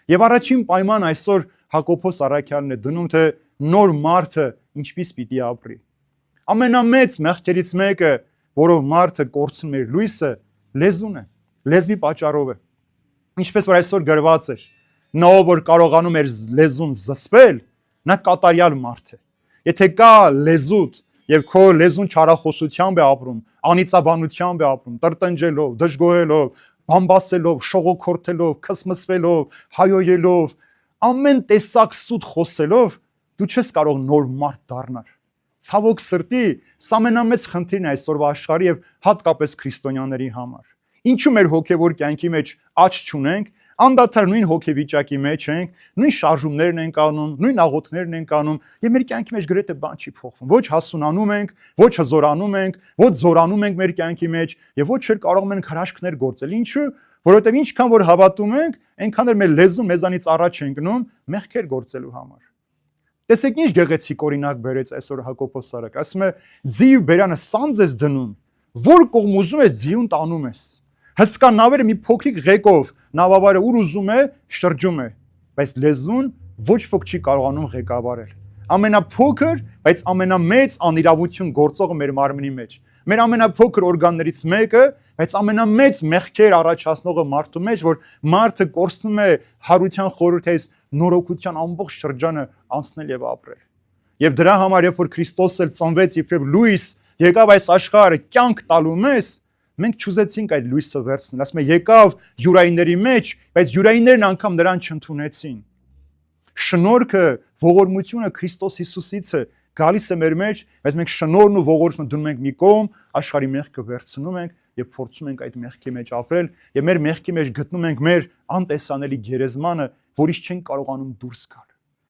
Եվ առաջին պայման այսօր Հակոբոս Առաքյալն է դնում, թե նոր մարդը ինչպես պիտի ապրի։ Ամենամեծ մեղքերից մեկը, որով մարդը կորցնում է լույսը, լեզուն է, լեզվի պատճառով է։ Ինչպես որ այսօր գրված էր, նա որ կարողանում էր լեզուն զսպել, նա կատարյալ մարդ է։ Եթե կա լեզուդ եւ քո լեզուն չարախոսությամբ է ապրում, անիծաբանությամբ է ապրում, տրտնջելով, դժգոհելով, բամբասելով, շողոքորթելով, քսմսվելով, հայոյելով, ամեն տեսակ սուտ խոսելով, դու չես կարող նոր մարդ դառնալ։ Ցավոք սրտի, սա ամենամեծ խնդիրն է այսօրվա աշխարհի եւ հատկապես քրիստոնյաների համար։ Ինչու մեր հոգեվոր կյանքի մեջ աճ չունենք, անդադար նույն հոգեվիճակի մեջ ենք, նույն շարժումներն ենք անում, նույն աղոթներն ենք անում, եւ մեր կյանքի մեջ գրեթե բան չի փոխվում։ Ոչ հասունանում ենք, ոչ հզորանում ենք, ոչ զորանում ենք մեր կյանքի մեջ եւ ոչ էլ կարող ենք հրաշքներ գործել։ Ինչու՞, որովհետեւ ինչքան որ հավատում ենք, այնքան էլ մեր լեզուն մեզանից առաջ է ընկնում մեղքեր գործելու համար։ Տեսեք ինչ գեղեցիկ օրինակ բերեց այսօր Հակոբոս Առաքյալը, ասում է՝ ձիու բերանը սանձ ես դնում, որ կողմ ուզում ես ձիուն տանում ես։ Հսկա նավերը մի փոքրիկ ղեկով նավավարը ուր ուզում է շրջում է, բայց լեզուն ոչ ոք չի կարողանում ղեկավարել։ Ամենափոքր, բայց ամենամեծ անիրավություն գործողը մեր մարմնի մեջ։ Մեր ամենափոքր օրգաններից մեկը, բայց ամենամեծ մեղքեր առաջացնողը մարդու մեջ, որ մարդը կորցնում է հարության խորհրդից նորոգության ամբողջ շրջանը անցնել եւ ապրել։ Եվ դրա համար, երբ որ Քրիստոսը ծնվեց իբրև լույս, եկավ այս աշխարհը կյանք տալու մեզ, մենք չուզեցինք այդ լույսը վերցնել։ Ասում է, եկավ յուրայինների մեջ, բայց յուրայիններն անգամ նրան չընդունեցին։ Շնորհքը, ողորմությունը Քրիստոս Հիսուսից է գալիս է մեր մեջ, բայց մենք շնորհն ու ողորմությունը դնում ենք մի կողմ, աշխարհի մեղքը վերցնում ենք եւ փորձում ենք այդ մեղքի մեջ ապրել, եւ մեր մեղքի մեջ գտնում ենք մեր անտեսանելի գերեզմանը, որից չենք կարողանում դուրս գալ։